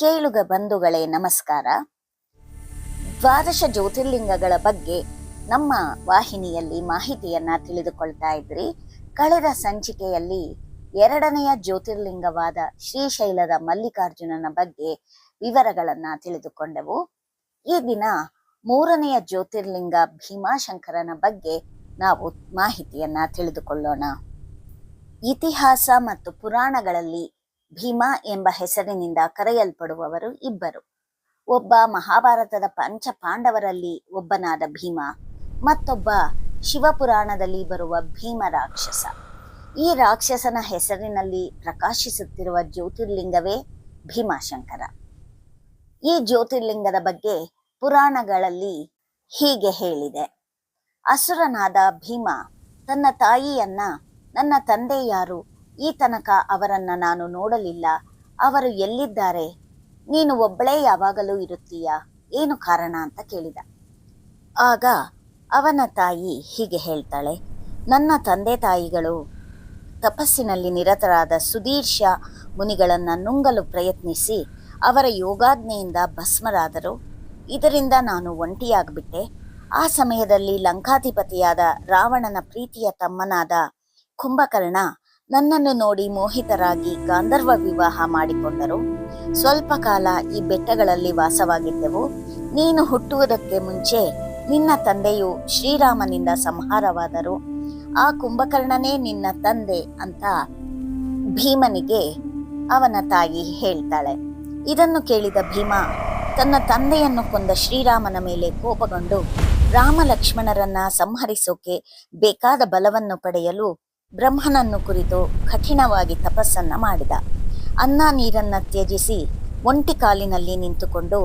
ಕೇಳುಗ ಬಂಧುಗಳೇ ನಮಸ್ಕಾರ. ದ್ವಾದಶ ಜ್ಯೋತಿರ್ಲಿಂಗಗಳ ಬಗ್ಗೆ ನಮ್ಮ ವಾಹಿನಿಯಲ್ಲಿ ಮಾಹಿತಿಯನ್ನ ತಿಳಿದುಕೊಳ್ತಾ ಇದ್ರಿ. ಕಳೆದ ಸಂಚಿಕೆಯಲ್ಲಿ 2ನೆಯ ಜ್ಯೋತಿರ್ಲಿಂಗವಾದ ಶ್ರೀಶೈಲದ ಮಲ್ಲಿಕಾರ್ಜುನನ ಬಗ್ಗೆ ವಿವರಗಳನ್ನ ತಿಳಿದುಕೊಂಡೆವು. ಈ ದಿನ 3ನೆಯ ಜ್ಯೋತಿರ್ಲಿಂಗ ಭೀಮಾಶಂಕರನ ಬಗ್ಗೆ ನಾವು ಮಾಹಿತಿಯನ್ನ ತಿಳಿದುಕೊಳ್ಳೋಣ. ಇತಿಹಾಸ ಮತ್ತು ಪುರಾಣಗಳಲ್ಲಿ ಭೀಮ ಎಂಬ ಹೆಸರಿನಿಂದ ಕರೆಯಲ್ಪಡುವವರು ಇಬ್ಬರು. ಒಬ್ಬ ಮಹಾಭಾರತದ ಪಂಚ ಪಾಂಡವರಲ್ಲಿ ಒಬ್ಬನಾದ ಭೀಮ, ಮತ್ತೊಬ್ಬ ಶಿವಪುರಾಣದಲ್ಲಿ ಬರುವ ಭೀಮ ರಾಕ್ಷಸ. ಈ ರಾಕ್ಷಸನ ಹೆಸರಿನಲ್ಲಿ ಪ್ರಕಾಶಿಸುತ್ತಿರುವ ಜ್ಯೋತಿರ್ಲಿಂಗವೇ ಭೀಮಾಶಂಕರ. ಈ ಜ್ಯೋತಿರ್ಲಿಂಗದ ಬಗ್ಗೆ ಪುರಾಣಗಳಲ್ಲಿ ಹೀಗೆ ಹೇಳಿದೆ: ಅಸುರನಾದ ಭೀಮ ತನ್ನ ತಾಯಿಯನ್ನ, ನನ್ನ ತಂದೆ ಯಾರು? ಈ ತನಕ ಅವರನ್ನ ನಾನು ನೋಡಲಿಲ್ಲ. ಅವರು ಎಲ್ಲಿದ್ದಾರೆ? ನೀನು ಒಬ್ಬಳೇ ಯಾವಾಗಲೂ ಇರುತ್ತೀಯಾ? ಏನು ಕಾರಣ ಅಂತ ಕೇಳಿದ. ಆಗ ಅವನ ತಾಯಿ ಹೀಗೆ ಹೇಳ್ತಾಳೆ: ನನ್ನ ತಂದೆ ತಾಯಿಗಳು ತಪಸ್ಸಿನಲ್ಲಿ ನಿರತರಾದ ಸುದೀರ್ಷ ಮುನಿಗಳನ್ನ ನುಂಗಲು ಪ್ರಯತ್ನಿಸಿ ಅವರ ಯೋಗಾಜ್ಞೆಯಿಂದ ಭಸ್ಮರಾದರು. ಇದರಿಂದ ನಾನು ಒಂಟಿಯಾಗ್ಬಿಟ್ಟೆ. ಆ ಸಮಯದಲ್ಲಿ ಲಂಕಾಧಿಪತಿಯಾದ ರಾವಣನ ಪ್ರೀತಿಯ ತಮ್ಮನಾದ ಕುಂಭಕರ್ಣ ನನ್ನನ್ನು ನೋಡಿ ಮೋಹಿತರಾಗಿ ಗಾಂಧರ್ವ ವಿವಾಹ ಮಾಡಿಕೊಂಡರು. ಸ್ವಲ್ಪ ಕಾಲ ಈ ಬೆಟ್ಟಗಳಲ್ಲಿ ವಾಸವಾಗಿದ್ದೆವು. ನೀನು ಹುಟ್ಟುವುದಕ್ಕೆ ಮುಂಚೆ ನಿನ್ನ ತಂದೆಯು ಶ್ರೀರಾಮನಿಂದ ಸಂಹಾರವಾದರು. ಆ ಕುಂಭಕರ್ಣನೇ ನಿನ್ನ ತಂದೆ ಅಂತ ಭೀಮನಿಗೆ ಅವನ ತಾಯಿ ಹೇಳ್ತಾಳೆ. ಇದನ್ನು ಕೇಳಿದ ಭೀಮ ತನ್ನ ತಂದೆಯನ್ನು ಕೊಂದ ಶ್ರೀರಾಮನ ಮೇಲೆ ಕೋಪಗೊಂಡು ರಾಮ ಲಕ್ಷ್ಮಣರನ್ನ ಸಂಹರಿಸೋಕೆ ಬೇಕಾದ ಬಲವನ್ನು ಪಡೆಯಲು ಬ್ರಹ್ಮನನ್ನು ಕುರಿತು ಕಠಿಣವಾಗಿ ತಪಸ್ಸನ್ನ ಮಾಡಿದ. ಅನ್ನ ನೀರನ್ನ ತ್ಯಜಿಸಿ ಒಂಟಿ ಕಾಲಿನಲ್ಲಿ ನಿಂತುಕೊಂಡು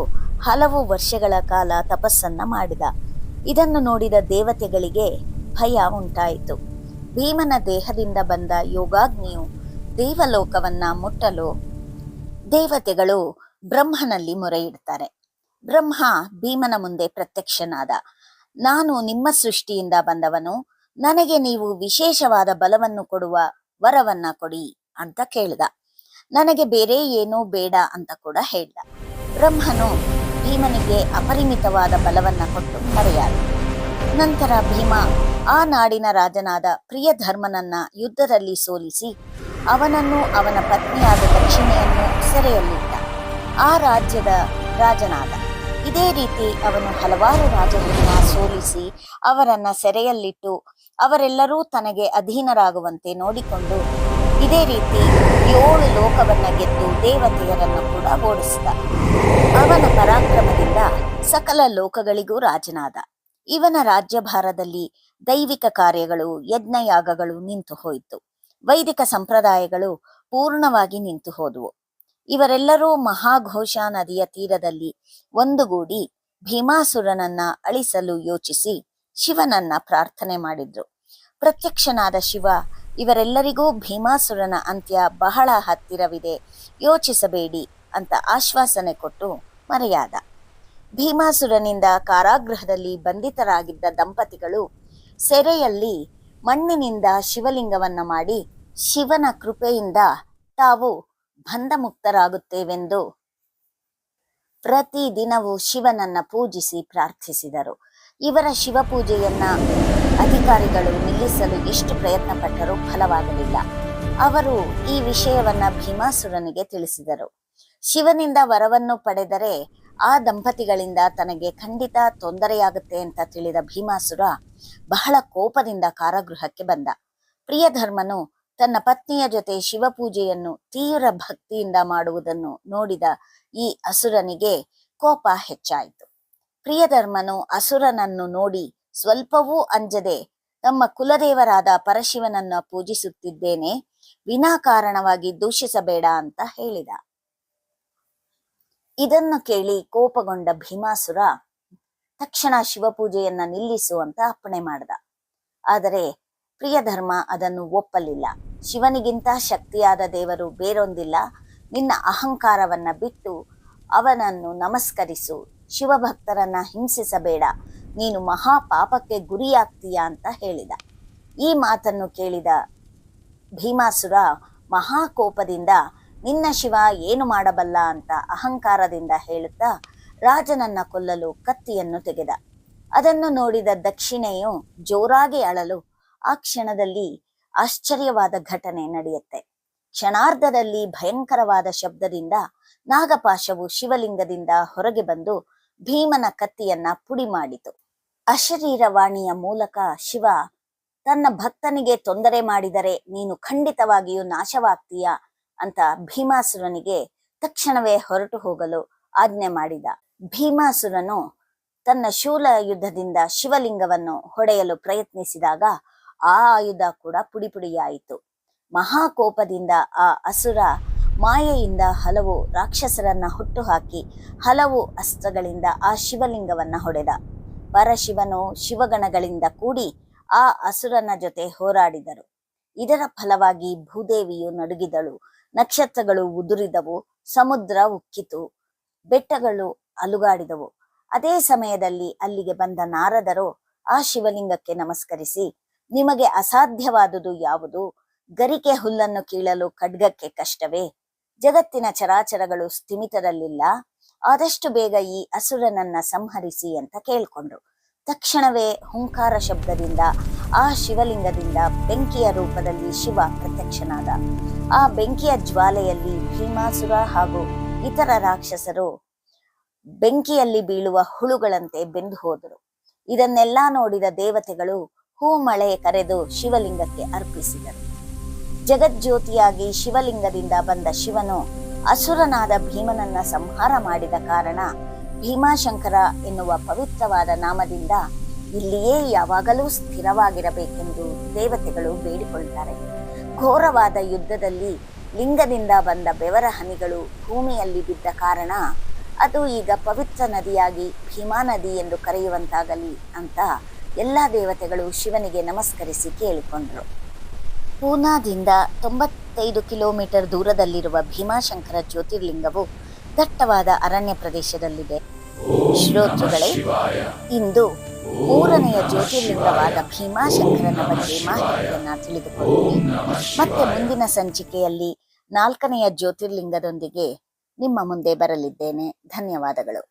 ಹಲವು ವರ್ಷಗಳ ಕಾಲ ತಪಸ್ಸನ್ನ ಮಾಡಿದ. ಇದನ್ನು ನೋಡಿದ ದೇವತೆಗಳಿಗೆ ಭಯ ಉಂಟಾಯಿತು. ಭೀಮನ ದೇಹದಿಂದ ಬಂದ ಯೋಗಾಗ್ನಿಯು ದೇವಲೋಕವನ್ನ ಮುಟ್ಟಲು ದೇವತೆಗಳು ಬ್ರಹ್ಮನಲ್ಲಿ ಮೊರೆ ಇಡ್ತಾರೆ. ಬ್ರಹ್ಮ ಭೀಮನ ಮುಂದೆ ಪ್ರತ್ಯಕ್ಷನಾದ. ನಾನು ನಿಮ್ಮ ಸೃಷ್ಟಿಯಿಂದ ಬಂದವನು. ನನಗೆ ನೀವು ವಿಶೇಷವಾದ ಬಲವನ್ನು ಕೊಡುವ ವರವನ್ನ ಕೊಡಿ ಅಂತ ಕೇಳಿದ. ನನಗೆ ಬೇರೆ ಏನೂ ಬೇಡ ಅಂತ ಕೂಡ ಹೇಳ್ದ. ಬ್ರಹ್ಮನು ಭೀಮನಿಗೆ ಅಪರಿಮಿತವಾದ ಬಲವನ್ನ ಕೊಟ್ಟು ಮರೆಯಾದ. ನಂತರ ಭೀಮ ಆ ನಾಡಿನ ರಾಜನಾದ ಪ್ರಿಯಧರ್ಮನನ್ನ ಯುದ್ಧದಲ್ಲಿ ಸೋಲಿಸಿ ಅವನನ್ನು ಅವನ ಪತ್ನಿಯಾದ ದಕ್ಷಿಣೆಯನ್ನು ಸೆರೆಯಲ್ಲಿಟ್ಟ. ಆ ರಾಜ್ಯದ ರಾಜನಾದ. ಇದೇ ರೀತಿ ಅವನು ಹಲವಾರು ರಾಜರನ್ನ ಸೋಲಿಸಿ ಅವರನ್ನ ಸೆರೆಯಲ್ಲಿಟ್ಟು ಅವರೆಲ್ಲರೂ ತನಗೆ ಅಧೀನರಾಗುವಂತೆ ನೋಡಿಕೊಂಡು ಇದೇ ರೀತಿ 7 ಲೋಕವನ್ನ ಗೆದ್ದು ದೇವತೆಯರನ್ನು ಕೂಡ ಓಡಿಸಿದ. ಅವನ ಪರಾಕ್ರಮದಿಂದ ಸಕಲ ಲೋಕಗಳಿಗೂ ರಾಜನಾದ. ಇವನ ರಾಜ್ಯಭಾರದಲ್ಲಿ ದೈವಿಕ ಕಾರ್ಯಗಳು, ಯಜ್ಞಯಾಗಗಳು ನಿಂತು ಹೋಯಿತು. ವೈದಿಕ ಸಂಪ್ರದಾಯಗಳು ಪೂರ್ಣವಾಗಿ ನಿಂತು ಹೋದವು. ಇವರೆಲ್ಲರೂ ಮಹಾಘೋಷ ನದಿಯ ತೀರದಲ್ಲಿ ಒಂದುಗೂಡಿ ಭೀಮಾಸುರನನ್ನ ಅಳಿಸಲು ಯೋಚಿಸಿ ಶಿವನನ್ನ ಪ್ರಾರ್ಥನೆ ಮಾಡಿದ್ರು. ಪ್ರತ್ಯಕ್ಷನಾದ ಶಿವ ಇವರೆಲ್ಲರಿಗೂ ಭೀಮಾಸುರನ ಅಂತ್ಯ ಬಹಳ ಹತ್ತಿರವಿದೆ, ಯೋಚಿಸಬೇಡಿ ಅಂತ ಆಶ್ವಾಸನೆ ಕೊಟ್ಟು ಮರೆಯಾದ. ಭೀಮಾಸುರನಿಂದ ಕಾರಾಗೃಹದಲ್ಲಿ ಬಂಧಿತರಾಗಿದ್ದ ದಂಪತಿಗಳು ಸೆರೆಯಲ್ಲಿ ಮಣ್ಣಿನಿಂದ ಶಿವಲಿಂಗವನ್ನ ಮಾಡಿ ಶಿವನ ಕೃಪೆಯಿಂದ ತಾವು ಬಂಧಮುಕ್ತರಾಗುತ್ತೇವೆಂದು ಪ್ರತಿದಿನವೂ ಶಿವನನ್ನ ಪೂಜಿಸಿ ಪ್ರಾರ್ಥಿಸಿದರು. ಇವರ ಶಿವಪೂಜೆಯನ್ನ ಅಧಿಕಾರಿಗಳು ನಿಲ್ಲಿಸಲು ಎಷ್ಟು ಪ್ರಯತ್ನ ಪಟ್ಟರೂ ಫಲವಾಗಲಿಲ್ಲ. ಅವರು ಈ ವಿಷಯವನ್ನ ಭೀಮಾಸುರನಿಗೆ ತಿಳಿಸಿದರು. ಶಿವನಿಂದ ವರವನ್ನು ಪಡೆದರೆ ಆ ದಂಪತಿಗಳಿಂದ ತನಗೆ ಖಂಡಿತ ತೊಂದರೆಯಾಗುತ್ತೆ ಅಂತ ತಿಳಿದ ಭೀಮಾಸುರ ಬಹಳ ಕೋಪದಿಂದ ಕಾರಾಗೃಹಕ್ಕೆ ಬಂದ. ಪ್ರಿಯಧರ್ಮನು ತನ್ನ ಪತ್ನಿಯ ಜೊತೆ ಶಿವಪೂಜೆಯನ್ನು ತೀವ್ರ ಭಕ್ತಿಯಿಂದ ಮಾಡುವುದನ್ನು ನೋಡಿದ ಈ ಅಸುರನಿಗೆ ಕೋಪ ಹೆಚ್ಚಾಯಿತು. ಪ್ರಿಯಧರ್ಮನು ಅಸುರನನ್ನು ನೋಡಿ ಸ್ವಲ್ಪವೂ ಅಂಜದೆ ತಮ್ಮ ಕುಲದೇವರಾದ ಪರಶಿವನನ್ನ ಪೂಜಿಸುತ್ತಿದ್ದೇನೆ, ವಿನಾಕಾರಣವಾಗಿ ದೂಷಿಸಬೇಡ ಅಂತ ಹೇಳಿದ. ಇದನ್ನು ಕೇಳಿ ಕೋಪಗೊಂಡ ಭೀಮಾಸುರ ತಕ್ಷಣ ಶಿವಪೂಜೆಯನ್ನ ನಿಲ್ಲಿಸು ಅಂತ ಅಪ್ಪಣೆ ಮಾಡಿದ. ಆದರೆ ಪ್ರಿಯಧರ್ಮ ಅದನ್ನು ಒಪ್ಪಲಿಲ್ಲ. ಶಿವನಿಗಿಂತ ಶಕ್ತಿಯಾದ ದೇವರು ಬೇರೊಂದಿಲ್ಲ. ನಿನ್ನ ಅಹಂಕಾರವನ್ನ ಬಿಟ್ಟು ಅವನನ್ನು ನಮಸ್ಕರಿಸು. ಶಿವಭಕ್ತರನ್ನ ಹಿಂಸಿಸಬೇಡ. ನೀನು ಮಹಾಪಾಪಕ್ಕೆ ಗುರಿಯಾಗ್ತೀಯ ಅಂತ ಹೇಳಿದ. ಈ ಮಾತನ್ನು ಕೇಳಿದ ಭೀಮಾಸುರ ಮಹಾಕೋಪದಿಂದ ನಿನ್ನ ಶಿವ ಏನು ಮಾಡಬಲ್ಲ ಅಂತ ಅಹಂಕಾರದಿಂದ ಹೇಳುತ್ತಾ ರಾಜನನ್ನ ಕೊಲ್ಲಲು ಕತ್ತಿಯನ್ನು ತೆಗೆದ. ಅದನ್ನು ನೋಡಿದ ದಕ್ಷಿಣೆಯು ಜೋರಾಗಿ ಅಳಲು ಆ ಕ್ಷಣದಲ್ಲಿ ಆಶ್ಚರ್ಯವಾದ ಘಟನೆ ನಡೆಯುತ್ತೆ. ಕ್ಷಣಾರ್ಧದಲ್ಲಿ ಭಯಂಕರವಾದ ಶಬ್ದದಿಂದ ನಾಗಪಾಶವು ಶಿವಲಿಂಗದಿಂದ ಹೊರಗೆ ಬಂದು ಭೀಮನ ಕತ್ತಿಯನ್ನ ಪುಡಿ ಮಾಡಿತು. ಅಶರೀರವಾಣಿಯ ಮೂಲಕ ಶಿವ ತನ್ನ ಭಕ್ತನಿಗೆ ತೊಂದರೆ ಮಾಡಿದರೆ ನೀನು ಖಂಡಿತವಾಗಿಯೂ ನಾಶವಾಗ್ತೀಯ ಅಂತ ಭೀಮಾಸುರನಿಗೆ ತಕ್ಷಣವೇ ಹೊರಟು ಹೋಗಲು ಆಜ್ಞೆ ಮಾಡಿದ. ಭೀಮಾಸುರನು ತನ್ನ ಶೂಲ ಯುದ್ಧದಿಂದ ಶಿವಲಿಂಗವನ್ನು ಹೊಡೆಯಲು ಪ್ರಯತ್ನಿಸಿದಾಗ ಆ ಆಯುಧ ಕೂಡ ಪುಡಿಪುಡಿಯಾಯಿತು. ಮಹಾಕೋಪದಿಂದ ಆ ಅಸುರ ಮಾಯೆಯಿಂದ ಹಲವು ರಾಕ್ಷಸರನ್ನ ಹುಟ್ಟುಹಾಕಿ ಹಲವು ಅಸ್ತ್ರಗಳಿಂದ ಆ ಶಿವಲಿಂಗವನ್ನ ಹೊಡೆದ. ಪರಶಿವನು ಶಿವಗಣಗಳಿಂದ ಕೂಡಿ ಆ ಅಸುರನ ಜೊತೆ ಹೋರಾಡಿದರು. ಇದರ ಫಲವಾಗಿ ಭೂದೇವಿಯು ನಡುಗಿದಳು, ನಕ್ಷತ್ರಗಳು ಉದುರಿದವು, ಸಮುದ್ರ ಉಕ್ಕಿತು, ಬೆಟ್ಟಗಳು ಅಲುಗಾಡಿದವು. ಅದೇ ಸಮಯದಲ್ಲಿ ಅಲ್ಲಿಗೆ ಬಂದ ನಾರದರು ಆ ಶಿವಲಿಂಗಕ್ಕೆ ನಮಸ್ಕರಿಸಿ, ನಿಮಗೆ ಅಸಾಧ್ಯವಾದುದು ಯಾವುದು? ಗರಿಕೆ ಹುಲ್ಲನ್ನು ಕೀಳಲು ಖಡ್ಗಕ್ಕೆ ಕಷ್ಟವೇ? ಜಗತ್ತಿನ ಚರಾಚರಗಳು ಸ್ಥಿಮಿತದಲ್ಲಿಲ್ಲ, ಆದಷ್ಟು ಬೇಗ ಈ ಅಸುರನನ್ನ ಸಂಹರಿಸಿ ಅಂತ ಕೇಳ್ಕೊಂಡ್ರು. ತಕ್ಷಣವೇ ಹುಂಕಾರ ಶಬ್ದದಿಂದ ಆ ಶಿವಲಿಂಗದಿಂದ ಬೆಂಕಿಯ ರೂಪದಲ್ಲಿ ಶಿವ ಪ್ರತ್ಯಕ್ಷನಾದ. ಆ ಬೆಂಕಿಯ ಜ್ವಾಲೆಯಲ್ಲಿ ಭೀಮಾಸುರ ಹಾಗೂ ಇತರ ರಾಕ್ಷಸರು ಬೆಂಕಿಯಲ್ಲಿ ಬೀಳುವ ಹುಳುಗಳಂತೆ ಬೆಂದು ಹೋದರು. ಇದನ್ನೆಲ್ಲಾ ನೋಡಿದ ದೇವತೆಗಳು ಹೂ ಮಳೆ ಕರೆದು ಶಿವಲಿಂಗಕ್ಕೆ ಅರ್ಪಿಸಿದರು. ಜಗಜ್ಯೋತಿಯಾಗಿ ಶಿವಲಿಂಗದಿಂದ ಬಂದ ಶಿವನು ಅಸುರನಾದ ಭೀಮನನ್ನ ಸಂಹಾರ ಮಾಡಿದ ಕಾರಣ ಭೀಮಾಶಂಕರ ಎನ್ನುವ ಪವಿತ್ರವಾದ ನಾಮದಿಂದ ಇಲ್ಲಿಯೇ ಯಾವಾಗಲೂ ಸ್ಥಿರವಾಗಿರಬೇಕೆಂದು ದೇವತೆಗಳು ಬೇಡಿಕೊಳ್ತಾರೆ. ಘೋರವಾದ ಯುದ್ಧದಲ್ಲಿ ಲಿಂಗದಿಂದ ಬಂದ ಬೆವರ ಹನಿಗಳು ಭೂಮಿಯಲ್ಲಿ ಬಿದ್ದ ಕಾರಣ ಅದು ಈಗ ಪವಿತ್ರ ನದಿಯಾಗಿ ಭೀಮಾ ನದಿ ಎಂದು ಕರೆಯುವಂತಾಗಲಿ ಅಂತ ಎಲ್ಲ ದೇವತೆಗಳು ಶಿವನಿಗೆ ನಮಸ್ಕರಿಸಿ ಕೇಳಿಕೊಂಡ್ರು. ಪೂನಾದಿಂದ 95 ಕಿಲೋಮೀಟರ್ ದೂರದಲ್ಲಿರುವ ಭೀಮಾಶಂಕರ ಜ್ಯೋತಿರ್ಲಿಂಗವು ದಟ್ಟವಾದ ಅರಣ್ಯ ಪ್ರದೇಶದಲ್ಲಿದೆ. ಶ್ರೋತೃಗಳೇ, ಇಂದು 3ನೆಯ ಜ್ಯೋತಿರ್ಲಿಂಗವಾದ ಭೀಮಾಶಂಕರನ ಬಗ್ಗೆ ಮಾಹಿತಿಯನ್ನ ತಿಳಿದುಕೊಳ್ಳಿ. ಮತ್ತೆ ಮುಂದಿನ ಸಂಚಿಕೆಯಲ್ಲಿ 4ನೆಯ ಜ್ಯೋತಿರ್ಲಿಂಗದೊಂದಿಗೆ ನಿಮ್ಮ ಮುಂದೆ ಬರಲಿದ್ದೇನೆ. ಧನ್ಯವಾದಗಳು.